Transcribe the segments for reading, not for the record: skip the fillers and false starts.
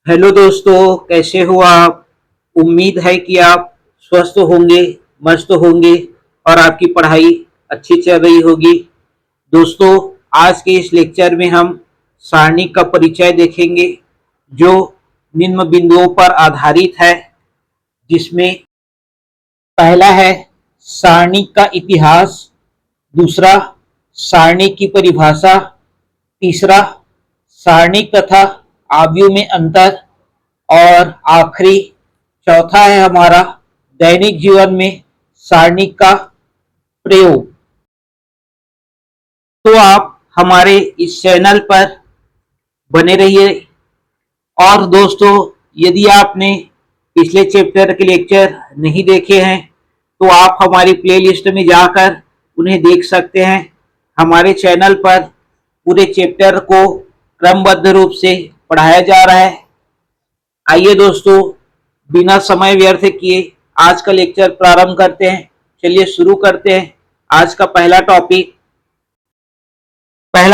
Hello दोस्तों, कैसे हो आप। उम्मीद है कि आप स्वस्थ होंगे, मस्त होंगे और आपकी पढ़ाई अच्छी चल रही होगी। दोस्तों, आज के इस लेक्चर में हम सारणी का परिचय देखेंगे जो निम्न बिंदुओं पर आधारित है, जिसमें पहला है सारणी का इतिहास, दूसरा सारणी की परिभाषा, तीसरा सारणी तथा आव्यूह में अंतर और आखिरी चौथा है हमारा दैनिक जीवन में सारणी का प्रयोग। तो आप हमारे इस चैनल पर बने रहिए। और दोस्तों, यदि आपने पिछले चैप्टर के लेक्चर नहीं देखे हैं तो आप हमारी प्लेलिस्ट में जाकर उन्हें देख सकते हैं। हमारे चैनल पर पूरे चैप्टर को क्रमबद्ध रूप से पढ़ाया जा रहा है। आइए दोस्तों, बिना समय व्यर्थ किए आज का लेक्चर प्रारंभ करते हैं। चलिए शुरू करते हैं। आज का पहला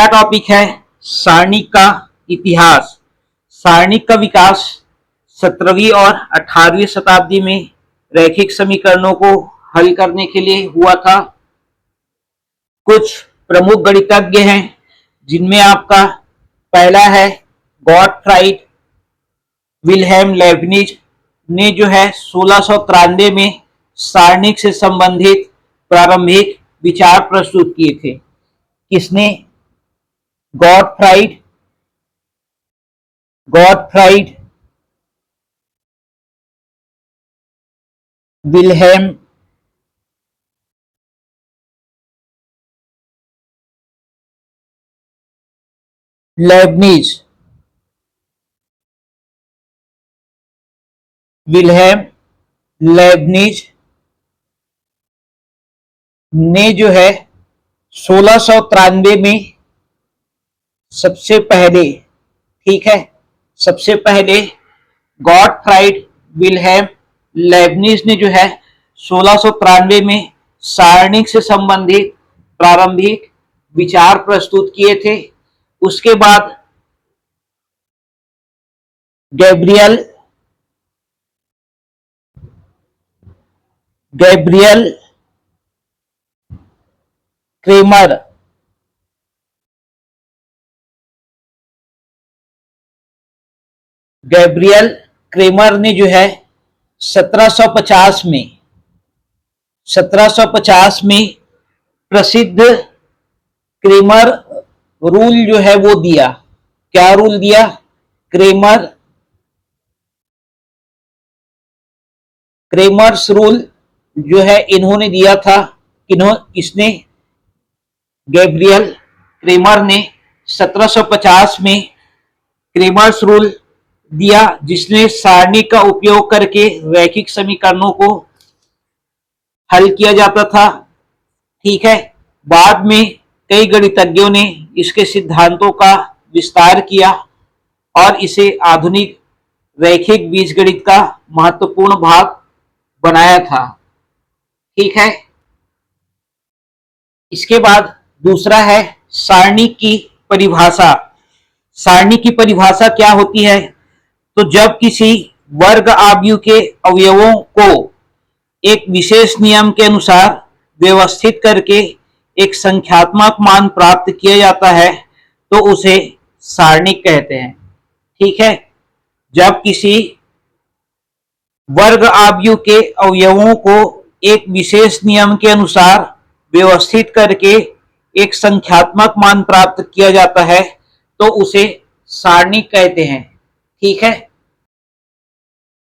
टॉपिक है सारणी का इतिहास। सारणी का विकास 17वीं और 18वीं शताब्दी में रैखिक समीकरणों को हल करने के लिए हुआ था। कुछ प्रमुख गणितज्ञ हैं जिनमें आपका पहला है गॉटफ्राइड विल्हेम लेibniz ने जो है 1693 में सारणिक से संबंधित प्रारंभिक विचार प्रस्तुत किए थे। किसने? गॉटफ्राइड गॉटफ्राइड विल्हेम लेibniz विल्हेम लेibniz ने जो है 1693 में सबसे पहले, ठीक है, सबसे पहले गॉटफ्राइड विल्हेम लेibniz ने जो है 1693 में सारणिक से संबंधित प्रारंभिक विचार प्रस्तुत किए थे। उसके बाद Gabriel Gabriel Cramer Gabriel Cramer ने जो है 1750 में 1750 में प्रसिद्ध क्रेमर रूल जो है वो दिया। क्या रूल दिया? क्रेमर्स रूल जो है इन्होंने दिया था। किसने? गैब्रियल क्रेमर ने 1750 में क्रेमर्स रूल दिया, जिसने सारणी का उपयोग करके रैखिक समीकरणों को हल किया जाता था। ठीक है, बाद में कई गणितज्ञों ने इसके सिद्धांतों का विस्तार किया और इसे आधुनिक रैखिक बीजगणित का महत्वपूर्ण भाग बनाया था। ठीक है, इसके बाद दूसरा है सारणी की परिभाषा। सारणी की परिभाषा क्या होती है? तो जब किसी वर्ग आव्यूह के अवयवों को एक विशेष नियम के अनुसार व्यवस्थित करके एक संख्यात्मक मान प्राप्त किया जाता है तो उसे सारणिक कहते हैं। ठीक है, जब किसी वर्ग आव्यूह के अवयवों को एक विशेष नियम के अनुसार व्यवस्थित करके एक संख्यात्मक मान प्राप्त किया जाता है तो उसे सारणिक कहते हैं। ठीक है,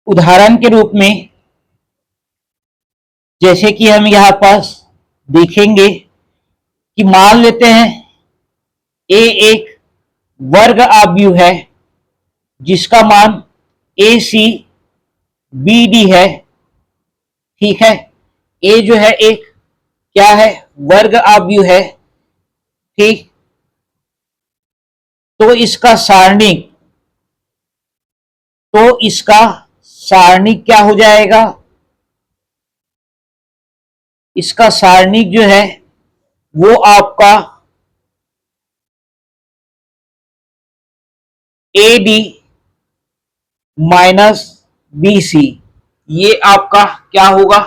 उदाहरण के रूप में जैसे कि हम यहां पास देखेंगे कि मान लेते हैं ए एक वर्ग आव्यूह है जिसका मान ए सी बी डी है। ठीक है, ए जो है एक क्या है? वर्ग आव्यूह है। ठीक, तो इसका सारणिक क्या हो जाएगा? इसका सारणिक जो है वो आपका ए डी -BC, ये आपका क्या होगा,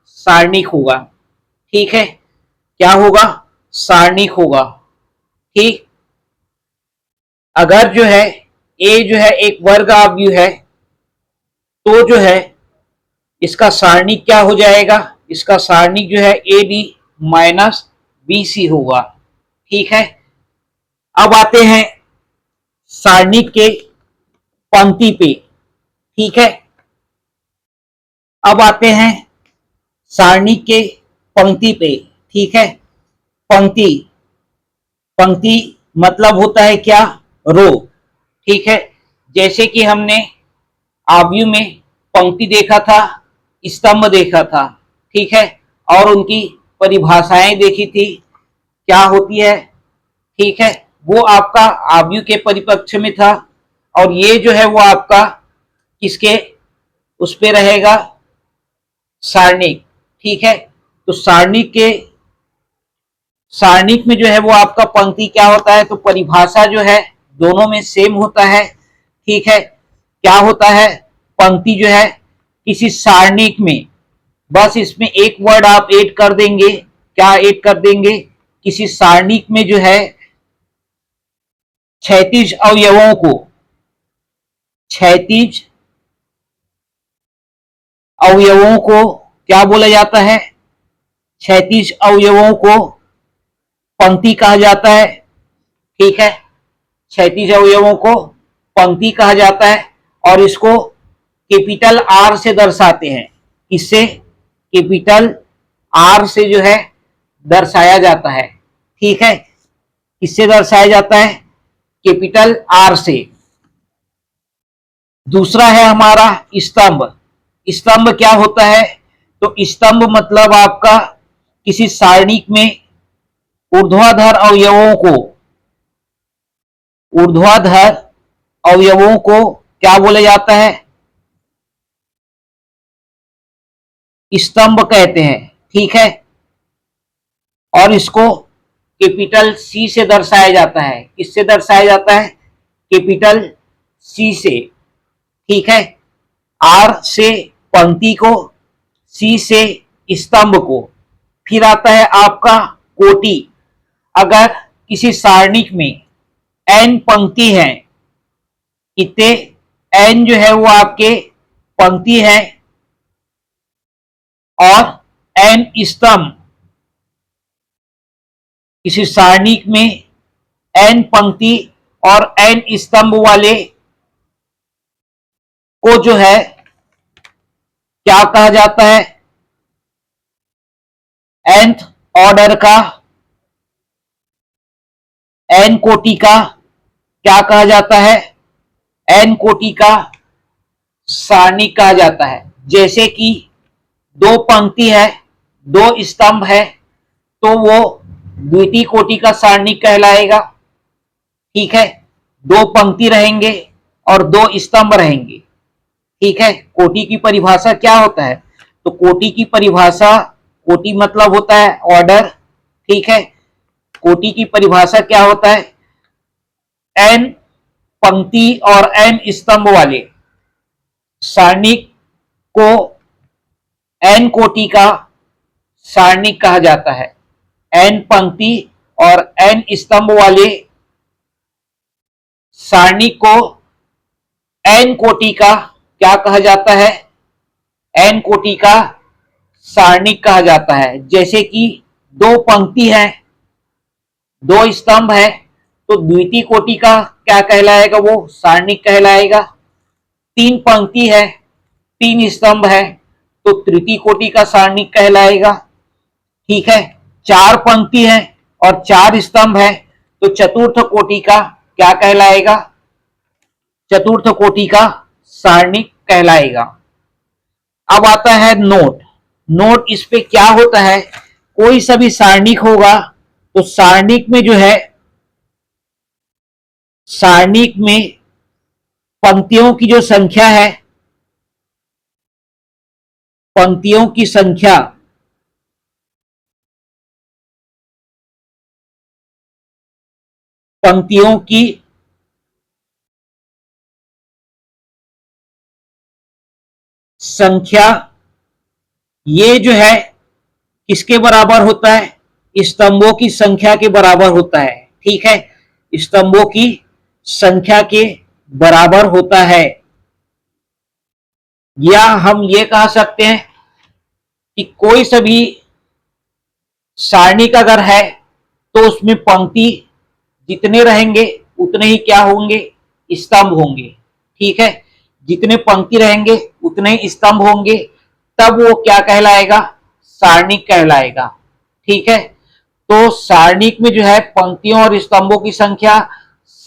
सारणिक होगा। ठीक है, क्या होगा, सारणिक होगा। ठीक, अगर जो है ए जो है एक वर्ग आव्यूह है तो जो है इसका सारणिक क्या हो जाएगा, इसका सारणिक जो है ए बी -BC होगा। ठीक है, अब आते हैं सारणिक के पंक्ति पे। ठीक है, अब आते हैं सारणिक के पंक्ति पे। ठीक है, पंक्ति, पंक्ति मतलब होता है क्या, रो। ठीक है, जैसे कि हमने आव्यूह में पंक्ति देखा था, स्तंभ देखा था। ठीक है, और उनकी परिभाषाएं देखी थी क्या होती है। ठीक है, वो आपका आव्यूह के परिपक्ष में था, और ये जो है वो आपका किसके उस पे रहेगा, सारणिक। ठीक है, तो सारणिक में जो है वो आपका पंक्ति क्या होता है, तो परिभाषा जो है दोनों में सेम होता है। ठीक है, क्या होता है, पंक्ति जो है किसी सारणिक में, बस इसमें एक वर्ड आप ऐड कर देंगे, क्या ऐड कर देंगे, किसी सारणिक में जो है क्षैतिज अवयवों को, क्षैतिज अवयवों को क्या बोला जाता है, क्षैतिज अवयवों को पंक्ति कहा जाता है। ठीक है, क्षैतिज अवयवों को पंक्ति कहा जाता है, और इसको कैपिटल आर से दर्शाते हैं। इससे कैपिटल आर से जो है दर्शाया जाता है। ठीक है, किससे दर्शाया जाता है, कैपिटल आर से। दूसरा है हमारा स्तंभ। स्तंभ क्या होता है, तो स्तंभ मतलब आपका किसी सारणिक में ऊर्ध्वाधर अवयवों को, ऊर्ध्वाधर अवयवों को क्या बोला जाता है, स्तंभ कहते हैं। ठीक है, और इसको कैपिटल सी से दर्शाया जाता है। किससे दर्शाया जाता है, कैपिटल सी से। ठीक है, आर से पंक्ति को, सी से स्तंभ को। फिर आता है आपका कोटि। अगर किसी सारणिक में एन पंक्ति है, कितने, एन जो है वो आपके पंक्ति है, और एन स्तंभ, किसी सारणिक में एन पंक्ति और एन स्तंभ वाले को जो है क्या कहा जाता है, nth ऑर्डर का, एन कोटि का क्या कहा जाता है, एन कोटि का सारणिक कहा जाता है। जैसे कि दो पंक्ति है, दो स्तंभ है, तो वो द्वितीय कोटि का सारणिक कहलाएगा। ठीक है, दो पंक्ति रहेंगे और दो स्तंभ रहेंगे। ठीक है, कोटि की परिभाषा क्या होता है, तो कोटि की परिभाषा, कोटि मतलब होता है ऑर्डर। ठीक है, कोटि की परिभाषा क्या होता है, एन पंक्ति और एन स्तंभ वाले सारणिक को एन कोटि का सारणिक कहा जाता है। एन पंक्ति और एन स्तंभ वाले सारणिक को एन कोटि का क्या कहा जाता है, एन कोटि का सारणिक कहा जाता है। जैसे कि दो पंक्ति है, दो स्तंभ है, तो द्वितीय कोटि का क्या कहलाएगा, वो सारणिक कहलाएगा। तीन पंक्ति है, तीन स्तंभ है, तो तृतीय कोटि का सारणिक कहलाएगा। ठीक है, चार पंक्ति है और चार स्तंभ है, तो चतुर्थ कोटि का क्या कहलाएगा, चतुर्थ कोटि का सारणिक कहलाएगा। अब आता है नोट। नोट इस पे क्या होता है, कोई सा भी सारणिक होगा तो सारणिक में जो है, सारणिक में पंक्तियों की जो संख्या है, पंक्तियों की संख्या, पंक्तियों की संख्या ये जो है किसके बराबर होता है? स्तंभों की संख्या के बराबर होता है। ठीक है, स्तंभों की संख्या के बराबर होता है। या हम ये कह सकते हैं कि कोई सभी सारणी का अगर है तो उसमें पंक्ति जितने रहेंगे उतने ही क्या होंगे? स्तंभ होंगे। ठीक है, जितने पंक्ति रहेंगे उतने ही स्तंभ होंगे, तब वो क्या कहलाएगा? सारणिक कहलाएगा। ठीक है, तो सारणिक में जो है पंक्तियों और स्तंभों की संख्या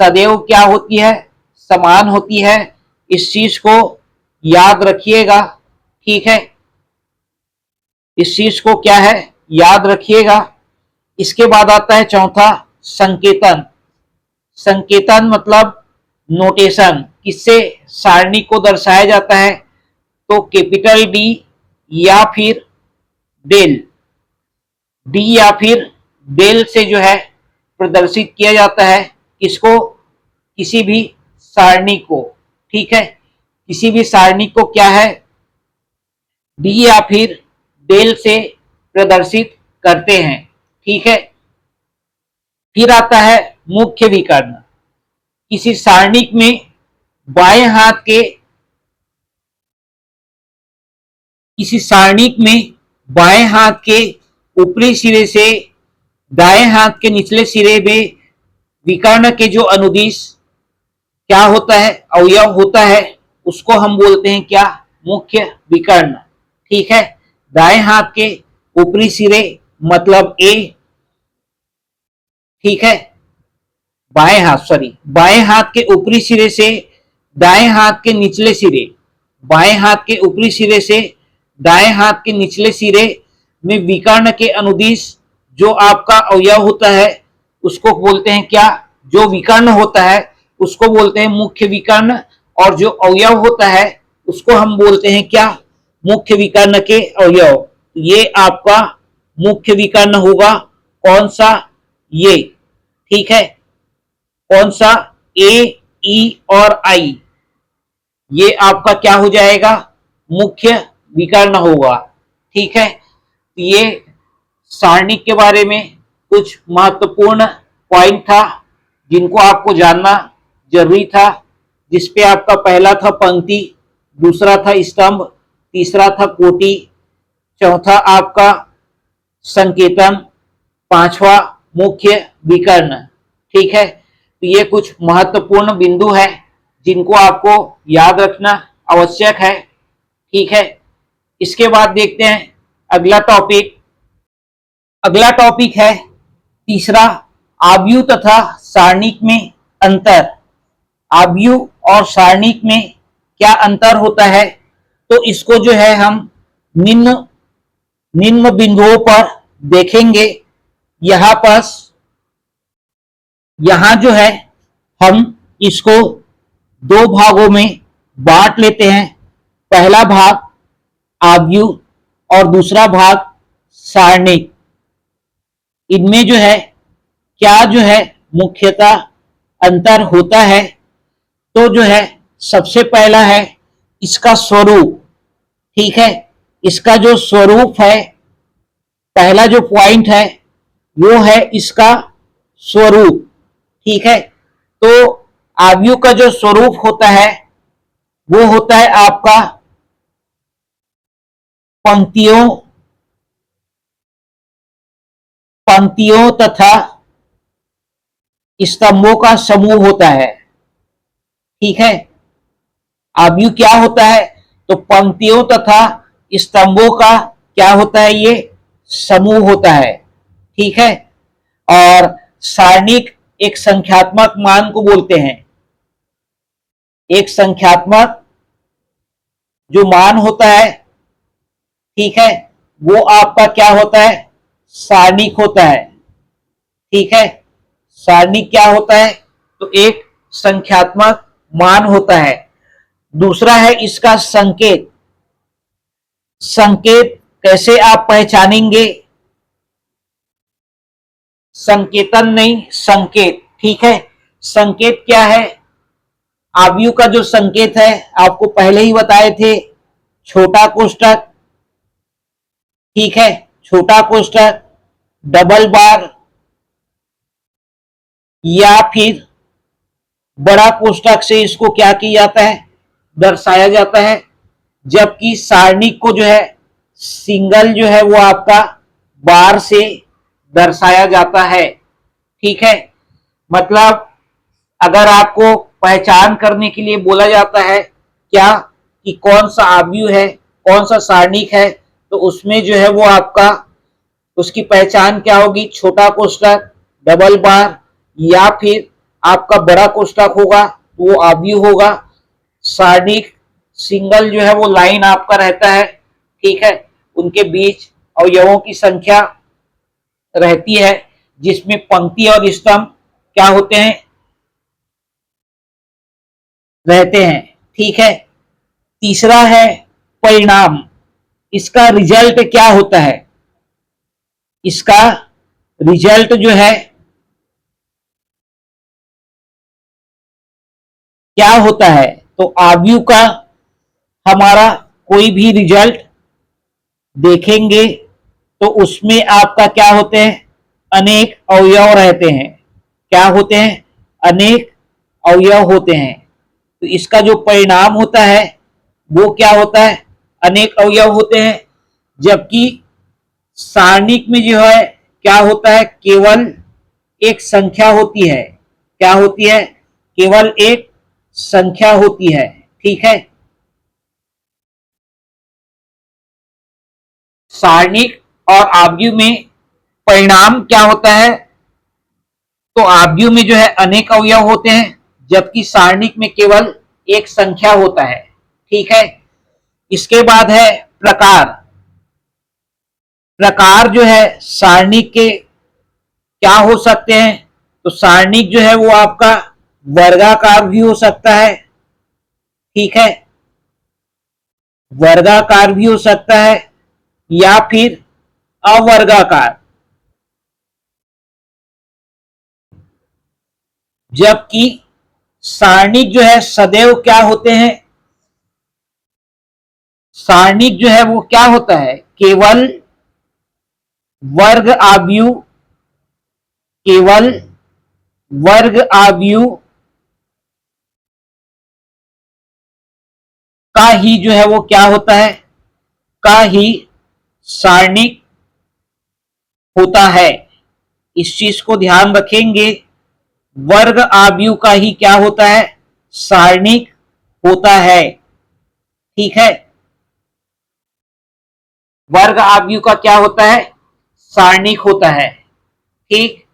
सदैव क्या होती है? समान होती है। इस चीज को याद रखिएगा। ठीक है, इस चीज को क्या है? याद रखिएगा। इसके बाद आता है चौथा, संकेतन। संकेतन मतलब नोटेशन, किससे सारणी को दर्शाया जाता है? तो कैपिटल डी या फिर डेल, डी या फिर डेल से जो है प्रदर्शित किया जाता है। किसको? किसी भी सारणी को। ठीक है, किसी भी सारणी को क्या है? डी या फिर डेल से प्रदर्शित करते हैं। ठीक है, फिर आता है मुख्य विकर्ण। किसी सारणिक में बाएं हाथ के किसी सारणिक में बाएं हाथ के ऊपरी सिरे से दाएं हाथ के निचले सिरे में विकर्ण के जो अनुदिश क्या होता है? अवयव होता है, उसको हम बोलते हैं क्या? मुख्य विकर्ण। ठीक है, दाएं हाथ के ऊपरी सिरे मतलब ए। ठीक है, बाएं हाथ के ऊपरी सिरे से दाएं हाथ के निचले सिरे, बाएं हाथ के ऊपरी सिरे से दाएं हाथ के निचले सिरे में विकर्ण के अनुदिश जो आपका अवयव होता है उसको बोलते हैं क्या? जो विकर्ण होता है उसको बोलते हैं मुख्य विकर्ण, और जो अवयव होता है उसको हम बोलते हैं क्या? मुख्य विकर्ण के अवयव। ये आपका मुख्य विकर्ण होगा। कौन सा? ये। ठीक है, कौन सा? ए, ई और आई, ये आपका क्या हो जाएगा? मुख्य विकर्ण होगा। ठीक है, ये सारणिक के बारे में कुछ महत्वपूर्ण पॉइंट था जिनको आपको जानना जरूरी था। जिसपे आपका पहला था पंक्ति, दूसरा था स्तंभ, तीसरा था कोटि, चौथा आपका संकेतन, पांचवा मुख्य विकर्ण। ठीक है, तो ये कुछ महत्वपूर्ण बिंदु है जिनको आपको याद रखना आवश्यक है। ठीक है, इसके बाद देखते हैं अगला टॉपिक। अगला टॉपिक है तीसरा, आव्यूह तथा सारणिक में अंतर। आव्यूह और सारणिक में क्या अंतर होता है? तो इसको जो है हम निम्न निम्न बिंदुओं पर देखेंगे। यहां पर यहां जो है हम इसको दो भागों में बांट लेते हैं। पहला भाग आव्यूह और दूसरा भाग सारणिक। इनमें जो है क्या जो है मुख्यतः अंतर होता है? तो जो है सबसे पहला है इसका स्वरूप। ठीक है, इसका जो स्वरूप है, पहला जो पॉइंट है वो है इसका स्वरूप। ठीक है, तो आव्यूह का जो स्वरूप होता है वो होता है आपका पंक्तियों पंक्तियों तथा स्तंभों का समूह होता है। ठीक है, आव्यूह क्या होता है? तो पंक्तियों तथा स्तंभों का क्या होता है? ये समूह होता है। ठीक है, और सारणिक एक संख्यात्मक मान को बोलते हैं। एक संख्यात्मक जो मान होता है, ठीक है, वो आपका क्या होता है? सारणिक होता है। ठीक है, सारणिक क्या होता है? तो एक संख्यात्मक मान होता है। दूसरा है इसका संकेत। संकेत कैसे आप पहचानेंगे? संकेतन नहीं, संकेत। ठीक है, संकेत क्या है? आव्यूह का जो संकेत है आपको पहले ही बताए थे, छोटा कोष्ठक, ठीक है, छोटा कोष्ठक, डबल बार या फिर बड़ा कोष्ठक से इसको क्या किया जाता है, दर्शाया जाता है। जबकि सारणिक को जो है सिंगल जो है वो आपका बार से दर्शाया जाता है, ठीक है। मतलब अगर आपको पहचान करने के लिए बोला जाता है क्या कि कौन सा आव्यूह है, कौन सा सारणिक है, तो उसमें जो है वो आपका उसकी पहचान क्या होगी, छोटा कोष्ठक, डबल बार या फिर आपका बड़ा कोष्ठक होगा तो वो आव्यूह होगा। सारणिक सिंगल जो है वो लाइन आपका रहता है, ठीक है, उनके बीच अवयवों की संख्या रहती है जिसमें पंक्ति और स्तंभ क्या होते हैं, रहते हैं, ठीक है। तीसरा है परिणाम, इसका रिजल्ट क्या होता है, इसका रिजल्ट जो है क्या होता है, तो आव्यूह का हमारा कोई भी रिजल्ट देखेंगे तो उसमें आपका क्या होते हैं, अनेक अवयव रहते हैं। क्या होते हैं, अनेक अवयव होते हैं। तो इसका जो परिणाम होता है वो क्या होता है, अनेक अवयव होते हैं। जबकि सारणिक में जो है क्या होता है, केवल एक संख्या होती है। क्या होती है, केवल एक संख्या होती है, ठीक है। सारणिक और आव्यूह में परिणाम क्या होता है, तो आव्यूह में जो है अनेक अवयव होते हैं जबकि सारणिक में केवल एक संख्या होता है, ठीक है। इसके बाद है प्रकार। प्रकार जो है सारणिक के क्या हो सकते हैं, तो सारणिक जो है वो आपका वर्गाकार भी हो सकता है, ठीक है, वर्गाकार भी हो सकता है या फिर अवर्गाकार। जबकि सारणिक जो है सदैव क्या होते हैं, सारणिक जो है वो क्या होता है, केवल वर्ग आव्यूह, केवल वर्ग आव्यूह का ही जो है वो क्या होता है, का ही सारणिक होता है। इस चीज को ध्यान रखेंगे, वर्ग आव्यूह का ही क्या होता है, सारणिक होता है, ठीक है। वर्ग आव्यूह का क्या होता है, सारणिक होता है, ठीक।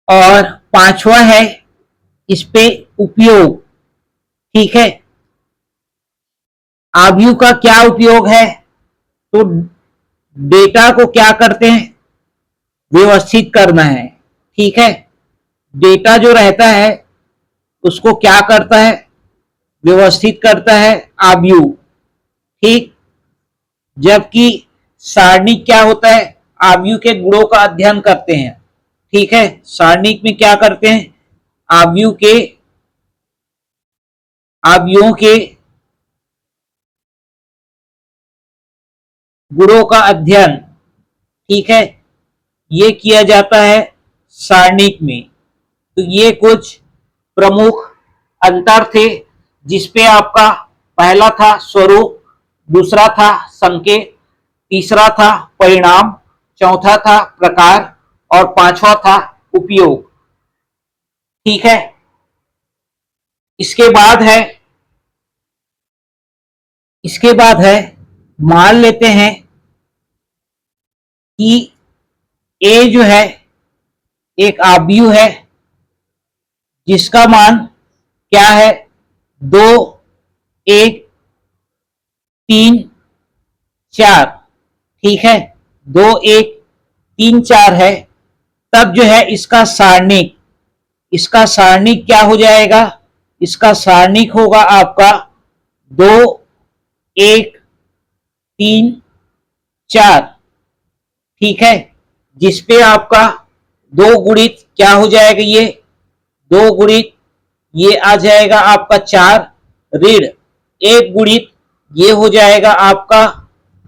और पांचवा है इस पे उपयोग, ठीक है। आव्यूह का क्या उपयोग है, तो डेटा को क्या करते हैं, व्यवस्थित करना है, ठीक है। डेटा जो रहता है उसको क्या करता है, व्यवस्थित करता है आव्यूह, ठीक। जबकि सारणिक क्या होता है, आव्यूह के गुणों का अध्ययन करते हैं, ठीक है। सारणिक में क्या करते हैं, आव्यूह के आव्यूहों के गुणों का अध्ययन, ठीक है, ये किया जाता है सारणिक में। तो ये कुछ प्रमुख अंतर थे जिसपे आपका पहला था स्वरूप, दूसरा था संकेत, तीसरा था परिणाम, चौथा था प्रकार और पांचवा था उपयोग, ठीक है। इसके बाद है इसके बाद है मान लेते हैं कि ए जो है एक आव्यूह है जिसका मान क्या है, 2, 1, 3, 4, ठीक है, 2, 1, 3, 4 है। तब जो है इसका सारणिक क्या हो जाएगा, इसका सारणिक होगा आपका 2, 1, 3, 4, ठीक है। जिसपे आपका 2 गुणित क्या हो जाएगा, ये 2 गुणित ये आ जाएगा आपका 4 ऋण 1 गुणित ये हो जाएगा आपका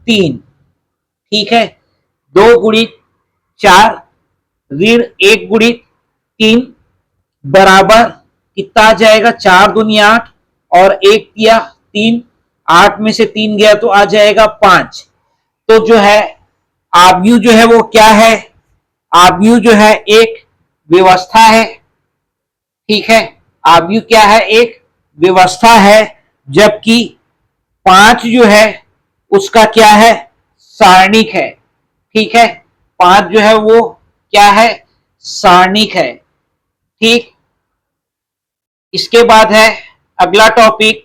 3। ठीक है, 2 गुणित 4 ऋण 1 गुणित 3 बराबर कितना आ जाएगा, 4 दूनी 8 और 1 तिया 3, 8 में से 3 गया तो आ जाएगा 5। तो जो है आव्यूह जो है वो क्या है, आव्यूह जो है एक व्यवस्था है। ठीक है, आव्यूह क्या है, एक व्यवस्था है, जबकि 5 जो है उसका क्या है, सारणिक है। ठीक है, 5 जो है वो क्या है, सारणिक है। ठीक, इसके बाद है अगला टॉपिक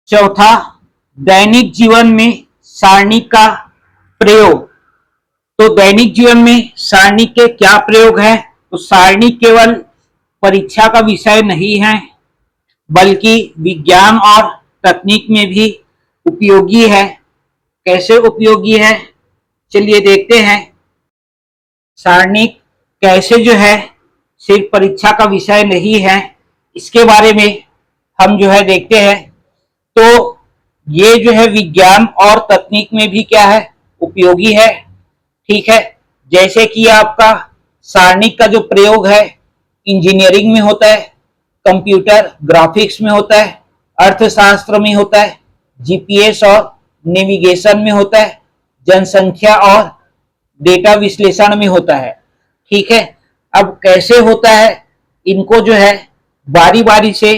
चौथा, दैनिक जीवन में सारणी का प्रयोग। तो दैनिक जीवन में सारणी के क्या प्रयोग है, तो सारणी केवल परीक्षा का विषय नहीं है, बल्कि विज्ञान और तकनीक में भी उपयोगी है। कैसे उपयोगी है, चलिए देखते हैं। सारणी कैसे जो है सिर्फ परीक्षा का विषय नहीं है, इसके बारे में हम जो है देखते हैं। तो ये जो है विज्ञान और तकनीक में भी क्या है, उपयोगी है। ठीक है, जैसे कि आपका सारणिक का जो प्रयोग है इंजीनियरिंग में होता है, कंप्यूटर ग्राफिक्स में होता है, अर्थशास्त्र में होता है, जीपीएस और नेविगेशन में होता है, जनसंख्या और डेटा विश्लेषण में होता है। ठीक है, अब कैसे होता है, इनको जो है बारी बारी से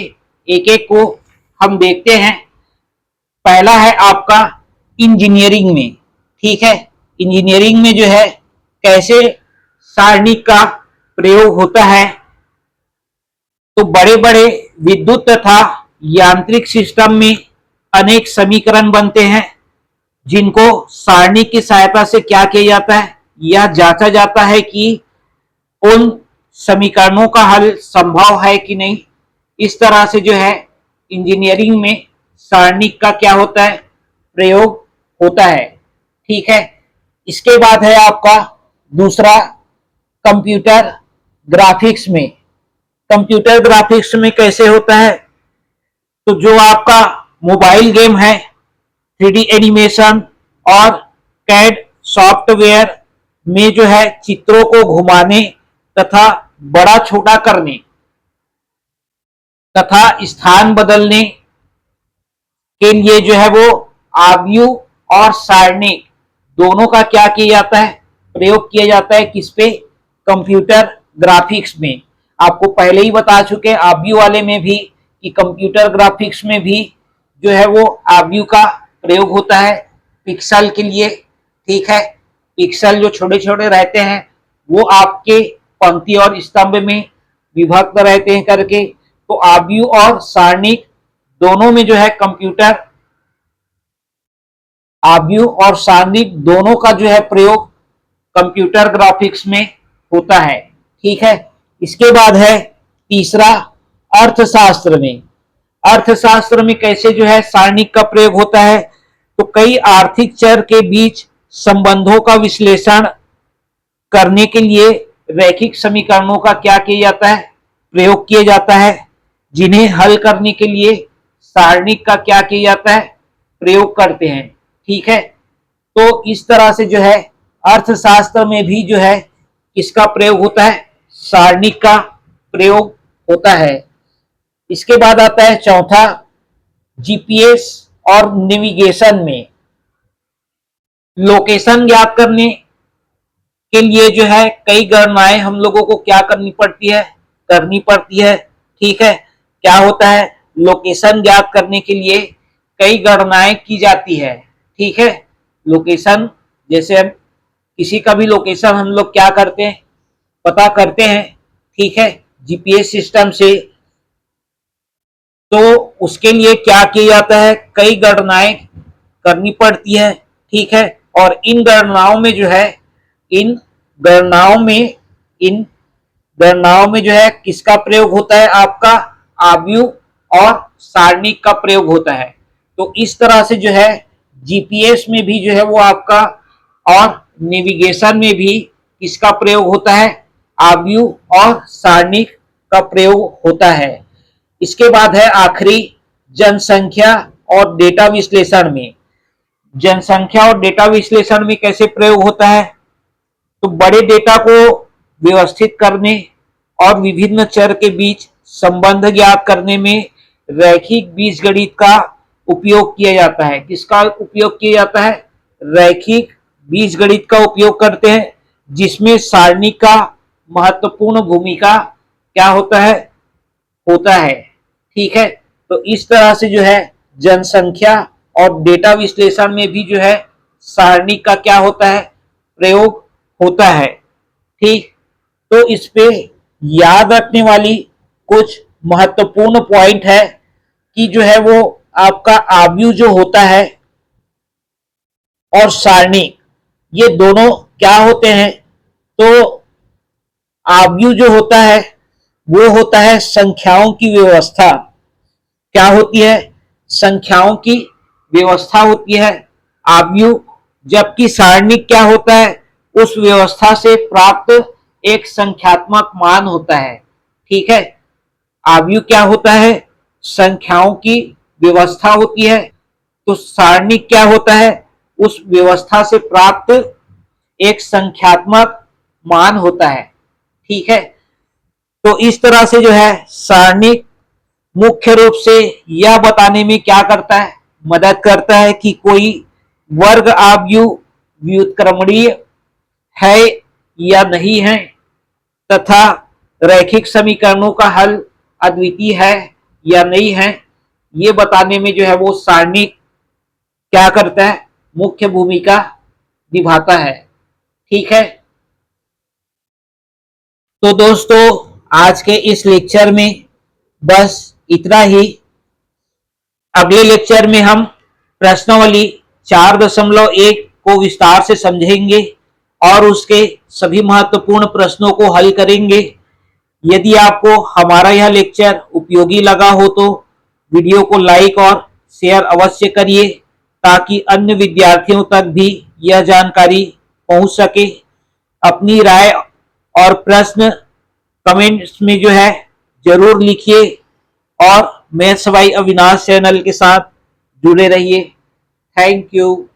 एक एक को हम देखते हैं। पहला है आपका इंजीनियरिंग में। ठीक है, इंजीनियरिंग में जो है कैसे सारणी का प्रयोग होता है, तो बड़े बड़े विद्युत तथा यांत्रिक सिस्टम में अनेक समीकरण बनते हैं, जिनको सारणी की सहायता से क्या किया जाता है, यह जांचा जाता है कि उन समीकरणों का हल संभव है कि नहीं। इस तरह से जो है इंजीनियरिंग में सारणी का क्या होता है, प्रयोग होता है। ठीक है, इसके बाद है आपका दूसरा कंप्यूटर ग्राफिक्स में। कंप्यूटर ग्राफिक्स में कैसे होता है, तो जो आपका मोबाइल गेम है, 3D एनिमेशन और कैड सॉफ्टवेयर में जो है चित्रों को घुमाने तथा बड़ा छोटा करने तथा स्थान बदलने के लिए जो है वो आव्यूह और सारणिक दोनों का क्या किया जाता है, प्रयोग किया जाता है। किस पे, कंप्यूटर ग्राफिक्स में। आपको पहले ही बता चुके आव्यूह वाले में भी कि कंप्यूटर ग्राफिक्स में भी जो है वो आव्यूह का प्रयोग होता है पिक्सल के लिए। ठीक है, पिक्सल जो छोटे छोटे रहते हैं वो आपके पंक्ति और स्तंभ में विभक्त रहते हैं करके। तो आव्यूह और सारणिक दोनों में जो है कंप्यूटर, आव्यूह और सारणिक दोनों का जो है प्रयोग कंप्यूटर ग्राफिक्स में होता है। ठीक है, इसके बाद है तीसरा अर्थशास्त्र में। अर्थशास्त्र में कैसे जो है सारणिक का प्रयोग होता है, तो कई आर्थिक चर के बीच संबंधों का विश्लेषण करने के लिए रैखिक समीकरणों का क्या किया जाता है, प्रयोग किया जाता है, जिन्हें हल करने के लिए सारणिक का क्या किया जाता है, प्रयोग करते हैं। ठीक है, तो इस तरह से जो है अर्थशास्त्र में भी जो है किसका प्रयोग होता है, सारणिक का प्रयोग होता है। इसके बाद आता है चौथा, जीपीएस और नेविगेशन में। लोकेशन ज्ञात करने के लिए जो है कई गणनाएं हम लोगों को क्या करनी पड़ती है। ठीक है, क्या होता है, लोकेशन ज्ञात करने के लिए कई गणनाएं की जाती है। ठीक है, लोकेशन जैसे हम किसी का भी लोकेशन हम लोग क्या करते हैं, पता करते हैं। ठीक है, जीपीएस सिस्टम से। तो उसके लिए क्या किया जाता है, कई गणनाएं करनी पड़ती है। ठीक है, और इन गणनाओं में जो है इन इन गणनाओं में जो है किसका प्रयोग होता है, आपका आव्यूह और सारणिक का प्रयोग होता है। तो इस तरह से जो है जीपीएस में भी जो है वो आपका और नेविगेशन में भी किसका प्रयोग होता है, आव्यूह और सारणिक का प्रयोग होता है। इसके बाद है आखिरी, जनसंख्या और डेटा विश्लेषण में। जनसंख्या और डेटा विश्लेषण में कैसे प्रयोग होता है? तो बड़े डेटा को व्यवस्थित करने और विभिन्न चर के बीच संबंध ज्ञात करने में रैखिक बीजगणित का उपयोग किया जाता है। किसका उपयोग किया जाता है? रैखिक बीजगणित का उपयोग करते हैं, जिसमें सारणी का महत्वपूर्ण भूमिका क्या होता है। ठीक है, तो इस तरह से जो है जनसंख्या और डेटा विश्लेषण में भी जो है सारणी का क्या होता है? प्रयोग होता है। ठीक, तो इस पे याद रखने वाली कुछ महत्वपूर्ण पॉइंट है कि जो है वो आपका आव्यूह जो होता है और सारणी, ये दोनों क्या होते हैं? तो आव्यूह जो होता है वो होता है संख्याओं की व्यवस्था। क्या होती है? संख्याओं की व्यवस्था होती है आव्यूह। जबकि सारणी क्या होता है? उस व्यवस्था से प्राप्त एक संख्यात्मक मान होता है। ठीक है, आव्यूह क्या होता है? संख्याओं की व्यवस्था होती है। तो सारणी क्या होता है? उस व्यवस्था से प्राप्त एक संख्यात्मक मान होता है। ठीक है, तो इस तरह से जो है सारणी मुख्य रूप से यह बताने में क्या करता है? मदद करता है कि कोई वर्ग आव्यूह व्युत्क्रमणीय है या नहीं है, तथा रैखिक समीकरणों का हल अद्वितीय है या नहीं है। ये बताने में जो है वो सारणी क्या करता है? मुख्य भूमिका निभाता है। ठीक है, तो दोस्तों आज के इस लेक्चर में बस इतना ही। अगले लेक्चर में हम प्रश्नावली 4.1 को विस्तार से समझेंगे और उसके सभी महत्वपूर्ण प्रश्नों को हल करेंगे। यदि आपको हमारा यह लेक्चर उपयोगी लगा हो तो वीडियो को लाइक और शेयर अवश्य करिए, ताकि अन्य विद्यार्थियों तक भी यह जानकारी पहुंच सके। अपनी राय और प्रश्न कमेंट्स में जो है जरूर लिखिए और मैथ्स बाय अविनाश चैनल के साथ जुड़े रहिए। Thank you.